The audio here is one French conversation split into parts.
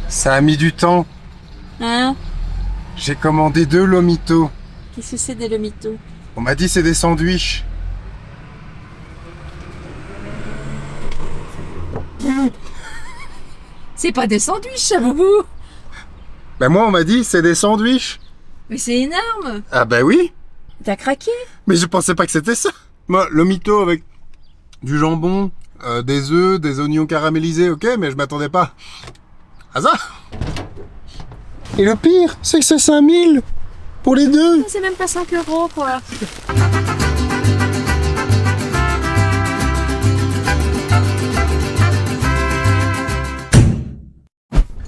Ça a mis du temps. Hein? J'ai commandé 2 lomitos. Qu'est-ce que c'est des lomitos? On m'a dit c'est des sandwichs. C'est pas des sandwichs, boubou! Ben moi on m'a dit c'est des sandwichs. Mais c'est énorme! Ah ben oui. T'as craqué? Mais je pensais pas que c'était ça. Moi, lomito avec du jambon, des œufs, des oignons caramélisés, ok, mais je m'attendais pas à ça. Et le pire, c'est que c'est 5000 pour les deux. C'est même pas 5 € quoi!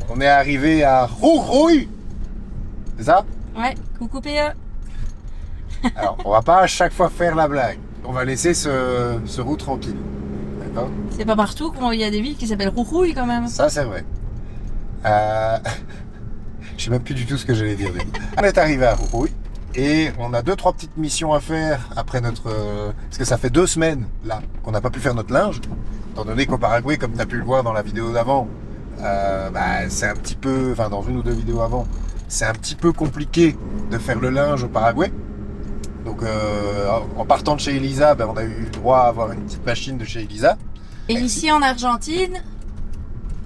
On est arrivé à Rourouille. C'est ça? Ouais, coucou PE! Alors, on va pas à chaque fois faire la blague. On va laisser ce route tranquille. D'accord? C'est pas partout qu'il y a des villes qui s'appellent Rourouille quand même. Ça, c'est vrai. Je sais même plus du tout ce que j'allais dire. On est arrivé à Rourouille et on a 2-3 petites missions à faire après notre... parce que ça fait 2 semaines, là, qu'on n'a pas pu faire notre linge. Étant donné qu'au Paraguay, comme tu as pu le voir dans la vidéo d'avant, c'est un petit peu... Enfin, dans une ou 2 vidéos avant, c'est un petit peu compliqué de faire le linge au Paraguay. Donc, en partant de chez Elisa, on a eu le droit à avoir une petite machine de chez Elisa. Et ici en Argentine,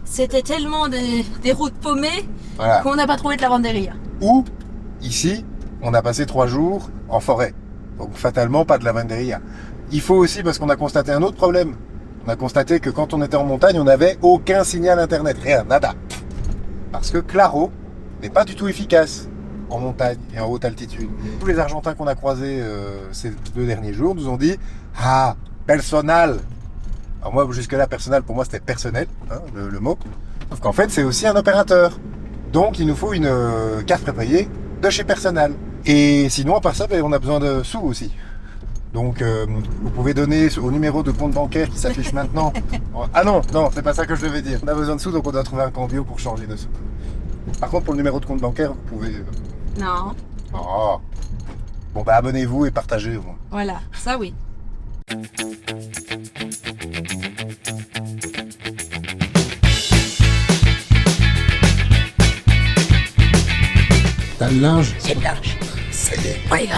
c'était tellement des routes paumées Voilà. qu'on n'a pas trouvé de lavanderia. Ou, ici, on a passé 3 jours en forêt. Donc, fatalement, pas de lavanderia. Il faut aussi, parce qu'on a constaté un autre problème. On a constaté que quand on était en montagne, on n'avait aucun signal internet. Rien, nada. Parce que Claro n'est pas du tout efficace en montagne et en haute altitude. Tous les Argentins qu'on a croisés ces 2 derniers jours nous ont dit « Ah, personnel !» Alors moi, jusque-là, personnel, pour moi, c'était personnel, hein, le mot. Sauf qu'en fait, c'est aussi un opérateur. Donc, il nous faut une carte prépayée de chez Personnel. Et sinon, à part ça, on a besoin de sous aussi. Donc, vous pouvez donner au numéro de compte bancaire qui s'affiche maintenant. Ah non, c'est pas ça que je devais dire. On a besoin de sous, donc on doit trouver un cambio pour changer de sous. Par contre, pour le numéro de compte bancaire, vous pouvez... Non. Oh. Bon, abonnez-vous et partagez au moins. Voilà, ça oui. T'as le linge? C'est le linge. Ça y est. On y va.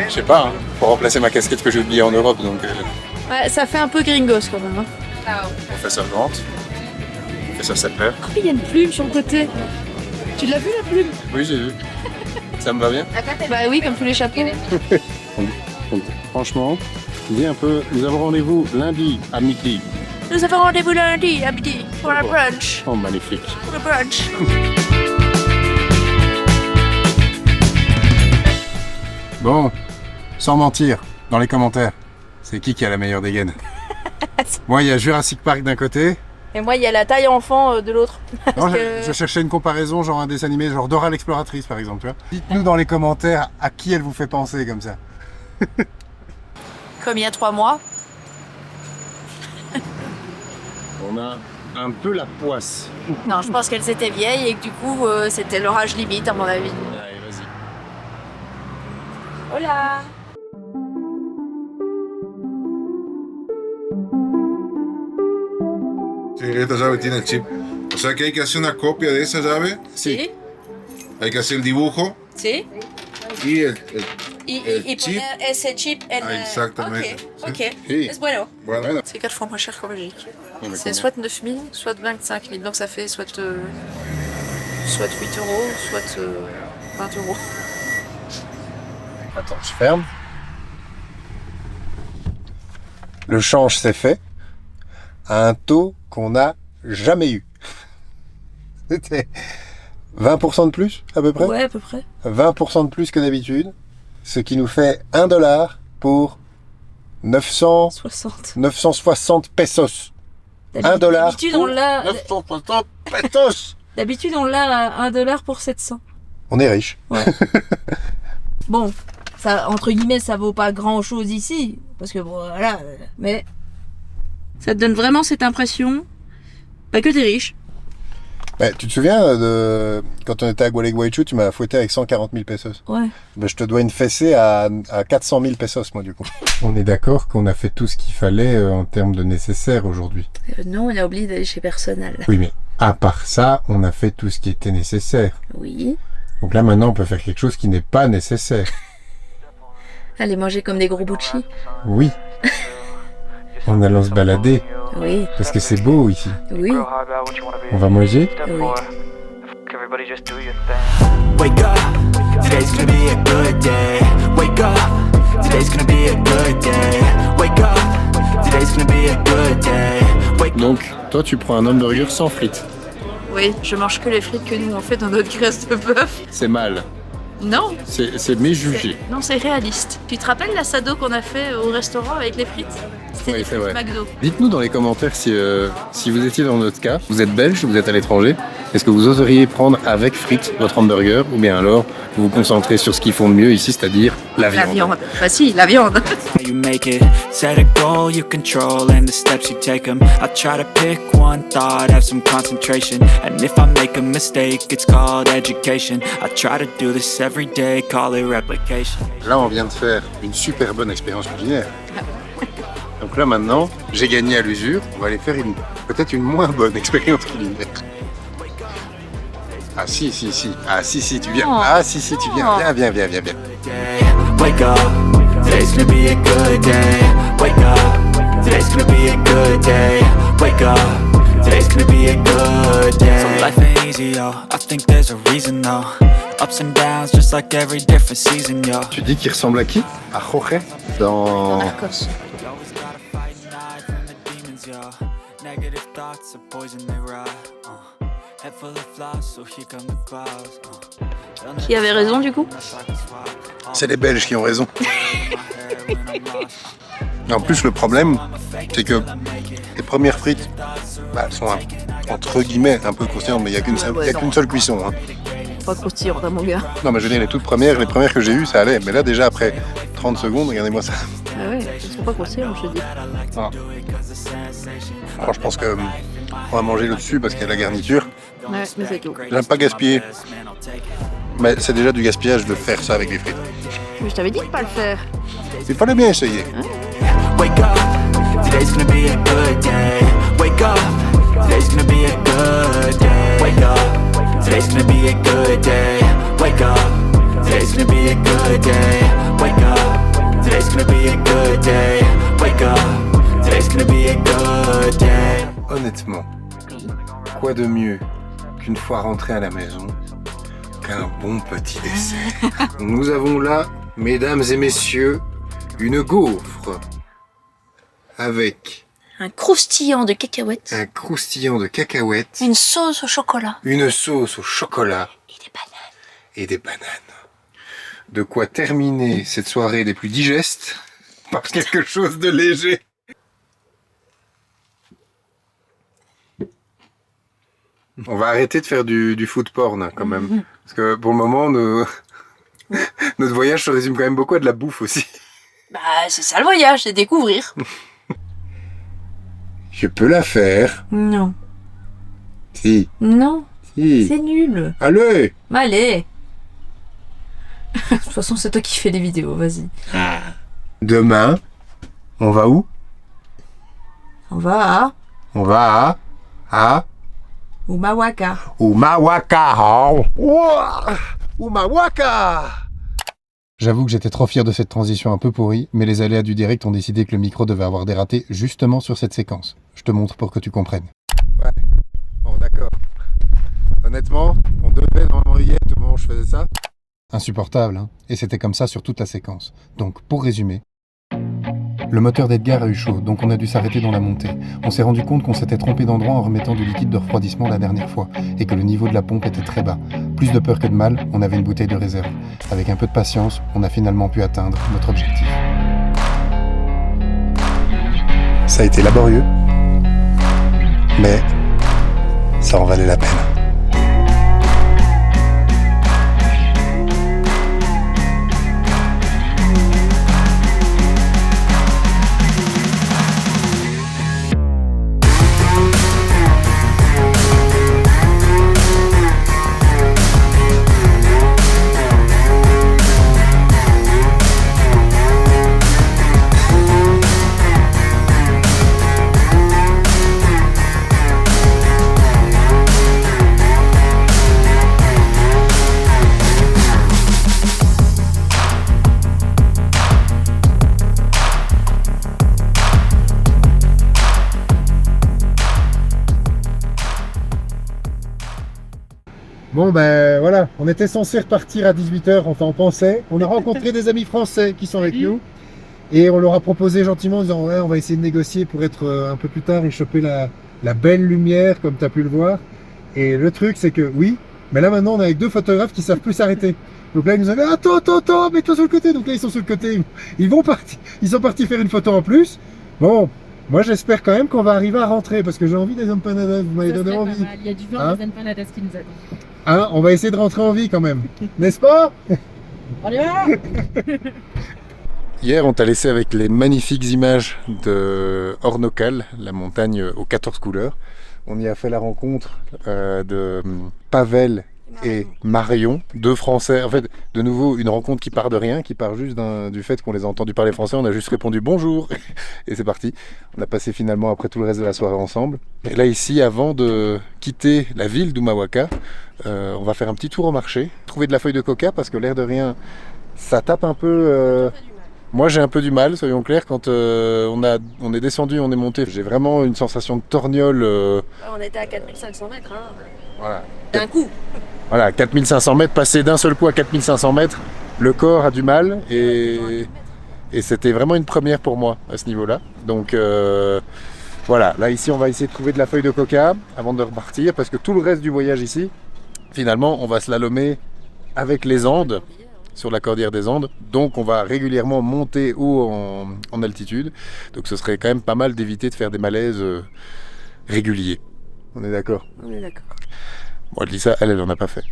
Je sais pas, hein. Pour remplacer ma casquette que j'ai oubliée en Europe, donc Ouais, ça fait un peu gringos quand même. on fait ça Nantes, on fait ça Sapeur. Oh, il y a une plume sur le côté. Tu l'as vu la plume? Oui, j'ai vu. Ça me va bien. Bah oui, comme tous les chapeaux. Donc, franchement, dis un peu, nous avons rendez-vous lundi à midi. Nous avons rendez-vous lundi à midi pour la brunch. Oh, magnifique. Pour le brunch. Bon, sans mentir, dans les commentaires, c'est qui a la meilleure dégaine? Moi, il y a Jurassic Park d'un côté. Et moi, il y a la taille enfant de l'autre. Non, je cherchais une comparaison, genre un dessin animé, genre Dora l'exploratrice par exemple, tu vois. Dites-nous dans les commentaires à qui elle vous fait penser comme ça. Comme il y a 3 mois. On a un peu la poisse. Non, je pense qu'elles étaient vieilles et que du coup, c'était leur âge limite à mon avis. Allez, vas-y. Hola! Sí, esta llave tiene el chip. O sea que hay que hacer una copia de esa llave, Sí. hay que hacer el dibujo Sí. y el Y chip. poner ese chip en... Ah, exactamente. Ok, Sí. ok. Sí. Es bueno. Bueno, C'est 4 fois moins cher qu'en Belgique. mais C'est combien? soit 9 000, soit 25 000. Donc ça fait soit 8 euros, soit 20 euros. Attends, je ferme. Le change s'est fait à un taux qu'on n'a jamais eu. C'était 20% de plus, à peu près? Ouais, à peu près. 20% de plus que d'habitude, ce qui nous fait 1 dollar pour 60. 960 pesos. 1 dollar D'habitude, on pour l'a... 960 pesos. D'habitude, on l'a à $1 pour 700. On est riche. Ouais. Bon, ça, entre guillemets, ça vaut pas grand chose ici. Parce que bon, voilà. Mais ça te donne vraiment cette impression que t'es riche. Bah, tu te souviens de quand on était à Gualeguaychú, tu m'as fouetté avec 140 000 pesos. Ouais. Bah, je te dois une fessée à 400 000 pesos, moi, du coup. On est d'accord qu'on a fait tout ce qu'il fallait en termes de nécessaire aujourd'hui. Non, on a oublié d'aller chez Personnel. Oui, mais à part ça, on a fait tout ce qui était nécessaire. Oui. Donc là, maintenant, on peut faire quelque chose qui n'est pas nécessaire. Aller manger comme des gros bouchis. Oui. En allant se balader. Oui. Parce que c'est beau ici. Oui. On va manger? Oui. Wake up, today's gonna be a good day. Wake up, today's gonna be a good day. Wake up, today's gonna be a good day. Wake Donc, toi, tu prends un hamburger sans frites. Oui, je mange que les frites que nous on fait dans notre graisse de bœuf. C'est mal. Non, C'est méjugé. non, c'est réaliste. Tu te rappelles l'assado qu'on a fait au restaurant avec les frites? C'était Oui, des c'est frites vrai. McDo. Dites-nous dans les commentaires si vous étiez dans notre cas. Vous êtes belge, vous êtes à l'étranger. Est-ce que vous oseriez prendre avec frites votre hamburger ou bien alors vous vous concentrez sur ce qu'ils font de mieux ici, c'est-à-dire la viande. La viande. Bah si, la viande. how you make it. Set a goal you control and the steps you take them. I try to pick one thought, have some concentration. And if I make a mistake, it's called education. I try to do this every day, call it replication. Là, on vient de faire une super bonne expérience culinaire. Donc là, maintenant, j'ai gagné à l'usure. On va aller faire peut-être une moins bonne expérience culinaire. Ah si, tu viens. Oh. Ah si, tu viens. Viens. Day. Wake up, today's gonna be a good day. Wake up, today's gonna be a good day. Wake up, today's gonna be a good day. So life ain't easy, yo. I think there's a reason, though. Ups and downs, just like every different season, yo. Tu dis qu'il ressemble à qui? À Jorge dans... Narcos. You always gotta fight and hide from the demons, yo. Negative thoughts are poison, they rot. Head full of flies, so here come the clouds. Qui avait raison du coup? C'est les Belges qui ont raison. En plus, le problème, c'est que les premières frites, elles sont entre guillemets un peu croustillantes, mais il n'y a qu'une seule cuisson. Hein. Pas croustillante, mon gars. Non, mais je veux dire, les premières que j'ai eues, ça allait. Mais là, déjà, après 30 secondes, regardez-moi ça. Ah ouais, ils sont pas croustillantes, je te dis. Ah. Alors, je pense que on va manger le dessus parce qu'il y a la garniture. Ouais, mais c'est tout. J'aime pas gaspiller. Mais c'est déjà du gaspillage de faire ça avec les frites. Mais je t'avais dit de pas le faire. Il fallait bien essayer. Wake up, today's gonna be a good day. Wake up, today's gonna be a good day. Wake up, today's gonna be a good day. Wake up, today's gonna be a good day. Wake up, today's gonna be a good day. Wake up, today's gonna be a good day. Honnêtement, quoi de mieux qu'une fois rentré à la maison qu'un bon petit dessert? Nous avons là, mesdames et messieurs, une gaufre avec Un croustillant de cacahuètes. un croustillant de cacahuètes, Une sauce au chocolat. une sauce au chocolat Et des bananes. et des bananes. De quoi terminer cette soirée les plus digestes par quelque chose de léger. On va arrêter de faire du food porn hein, quand même. Parce que pour le moment, notre voyage se résume quand même beaucoup à de la bouffe aussi. Bah, c'est ça le voyage, c'est découvrir. Je peux la faire. Non. Si. Non, Si. c'est nul. Allez. Allez. De toute façon, c'est toi qui fais les vidéos, vas-y. Demain, on va où? On va On va à Umawaka. Umawaka. Umawaka. J'avoue que j'étais trop fier de cette transition un peu pourrie, mais les aléas du direct ont décidé que le micro devait avoir des ratés justement sur cette séquence. Je te montre pour que tu comprennes. Ouais, bon d'accord. Honnêtement, on devait normalement y être au moment où je faisais ça. Insupportable, hein. Et c'était comme ça sur toute la séquence. Donc, pour résumer, le moteur d'Edgar a eu chaud, donc on a dû s'arrêter dans la montée. On s'est rendu compte qu'on s'était trompé d'endroit en remettant du liquide de refroidissement la dernière fois, et que le niveau de la pompe était très bas. Plus de peur que de mal, on avait une bouteille de réserve. Avec un peu de patience, on a finalement pu atteindre notre objectif. Ça a été laborieux, mais ça en valait la peine. Bon ben voilà, on était censé repartir à 18h, enfin on pensait. On a rencontré des amis français qui sont avec nous. Et on leur a proposé gentiment en disant ouais, on va essayer de négocier pour être un peu plus tard et choper la belle lumière comme tu as pu le voir. Et le truc c'est que oui, mais là maintenant on est avec 2 photographes qui savent plus s'arrêter. Donc là ils nous ont dit attends, mets-toi sur le côté. Donc là ils sont sur le côté, ils sont partis faire une photo en plus. Bon, moi j'espère quand même qu'on va arriver à rentrer parce que j'ai envie des empanadas, vous m'avez donné envie. Il y a du vin des empanadas qui nous attend. Hein, on va essayer de rentrer en vie quand même, n'est-ce pas? On y va. Hier, on t'a laissé avec les magnifiques images de Hornocal, la montagne aux 14 couleurs. On y a fait la rencontre de Pavel et Marion, 2 Français. En fait, de nouveau, une rencontre qui part de rien, qui part juste du fait qu'on les a entendus parler français. On a juste répondu bonjour et c'est parti. On a passé finalement après tout le reste de la soirée ensemble. Et là, ici, avant de quitter la ville d'Humawaka, on va faire un petit tour au marché, trouver de la feuille de coca parce que l'air de rien, ça tape un peu. Moi j'ai un peu du mal, soyons clairs, quand on est descendu, on est monté, j'ai vraiment une sensation de torgnole. On était à 4500 mètres, hein. Voilà. D'un coup. Voilà, 4500 mètres, passer d'un seul coup à 4500 mètres, le corps a du mal et c'était vraiment une première pour moi à ce niveau-là. Donc voilà, là ici on va essayer de trouver de la feuille de coca avant de repartir parce que tout le reste du voyage ici, finalement on va slalomer avec les Andes. Sur la cordillère des Andes, donc on va régulièrement monter haut en altitude, donc ce serait quand même pas mal d'éviter de faire des malaises réguliers. On est d'accord? On est d'accord. Bon, elle dit ça, elle en a pas fait.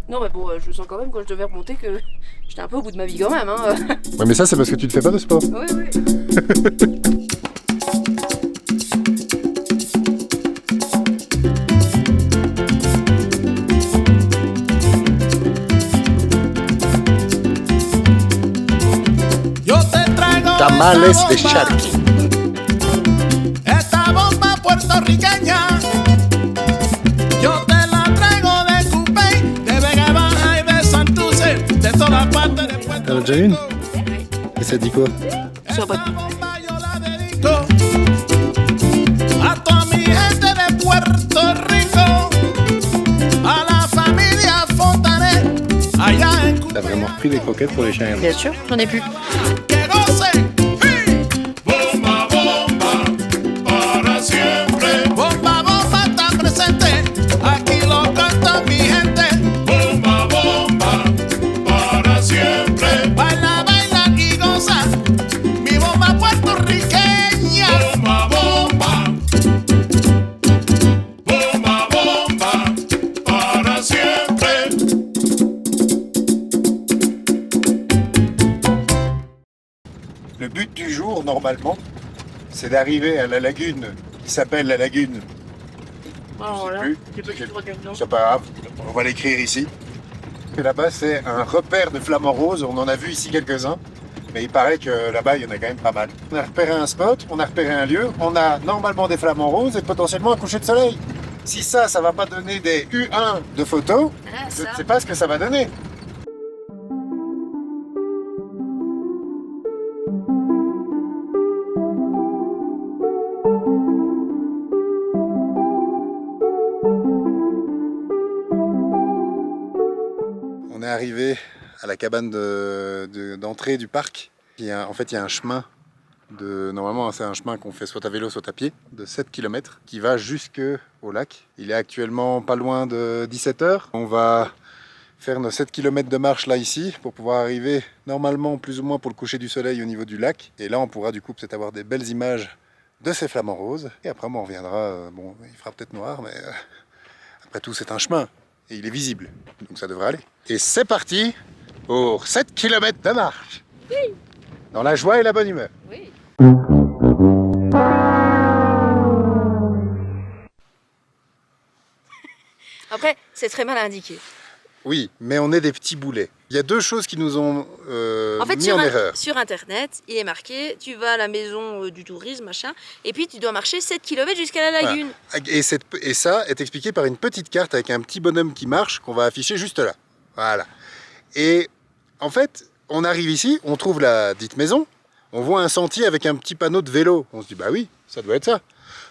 Non mais bon, je sens quand même quand je devais remonter que j'étais un peu au bout de ma vie quand même, hein. Ouais, mais ça c'est parce que tu ne fais pas de sport. Oui, oui. Tamales de charqui. Esta bomba puertorriqueña, yo te la traigo de Cupey, de Vega Baja y de Santurce, de todas partes de Puerto T'en as déjà une? Et ça dit quoi? Sur pas Esta bomba yo la dedico a toda mi gente de Puerto Rico, a la familia Fontanet, allá en Cupey. T'as vraiment repris des croquettes pour les chiens? Bien sûr, j'en ai plus. Que gocen. Bomba, bomba, para siempre. Bomba, bomba está presente. Aquí lo canta mi gente. Bomba, bomba, para siempre. Baila, baila y goza. Mi bomba puertorriqueña. Bomba, bomba. Bomba, bomba, para siempre. Le but du jour, normalement, c'est d'arriver à la lagune qui s'appelle la lagune. Alors là, plus. j'ai pas de regarder. C'est pas grave, on va l'écrire ici. Et là-bas, c'est un repère de flamants roses. On en a vu ici quelques-uns, mais il paraît que là-bas, il y en a quand même pas mal. On a repéré un spot, on a repéré un lieu, on a normalement des flamants roses et potentiellement un coucher de soleil. Si ça va pas donner des U1 de photos, Ah, je ça. ne sais pas ce que ça va donner. On est arrivé à la cabane d'entrée du parc. En fait, il y a un chemin. Normalement, c'est un chemin qu'on fait soit à vélo, soit à pied, de 7 km, qui va jusqu'au lac. Il est actuellement pas loin de 17h. On va faire nos 7 km de marche là, ici, pour pouvoir arriver normalement, plus ou moins, pour le coucher du soleil au niveau du lac. Et là, on pourra du coup peut-être avoir des belles images de ces flamants roses. Et après, on reviendra. Bon, il fera peut-être noir, mais après tout, c'est un chemin. Et il est visible. Donc ça devrait aller. Et c'est parti pour 7 km de marche. Oui. Dans la joie et la bonne humeur. Oui. Après, c'est très mal indiqué. Oui, mais on est des petits boulets. Il y a 2 choses qui nous ont En fait, mis en erreur. sur Internet, il est marqué, tu vas à la maison du tourisme, machin, et puis tu dois marcher 7 km jusqu'à la lagune. Voilà. Et ça est expliqué par une petite carte avec un petit bonhomme qui marche qu'on va afficher juste là. Voilà. Et en fait, on arrive ici, on trouve la dite maison, on voit un sentier avec un petit panneau de vélo. On se dit, bah oui, ça doit être ça.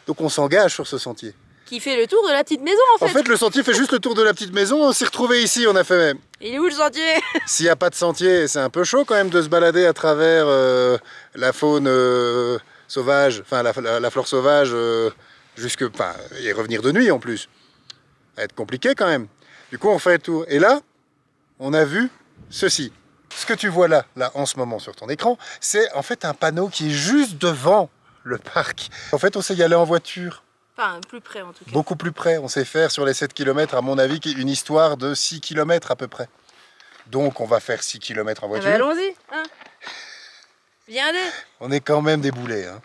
Donc on s'engage sur ce sentier. qui fait le tour de la petite maison en fait. En fait, le sentier fait juste le tour de la petite maison. On s'est retrouvé ici, on a fait même. Il est où le sentier? S'il n'y a pas de sentier, c'est un peu chaud quand même de se balader à travers la faune sauvage, enfin la flore sauvage, et revenir de nuit en plus. Ça va être compliqué quand même. Du coup, on fait le tour. Et là, on a vu ceci. Ce que tu vois là en ce moment sur ton écran, c'est en fait un panneau qui est juste devant le parc. En fait, on sait y aller en voiture. Enfin, plus près en tout cas. Beaucoup plus près. On sait faire sur les 7 km, à mon avis, une histoire de 6 km à peu près. Donc, on va faire 6 km en voiture. Allons-y, hein. Viens aller. On est quand même des boulets, hein.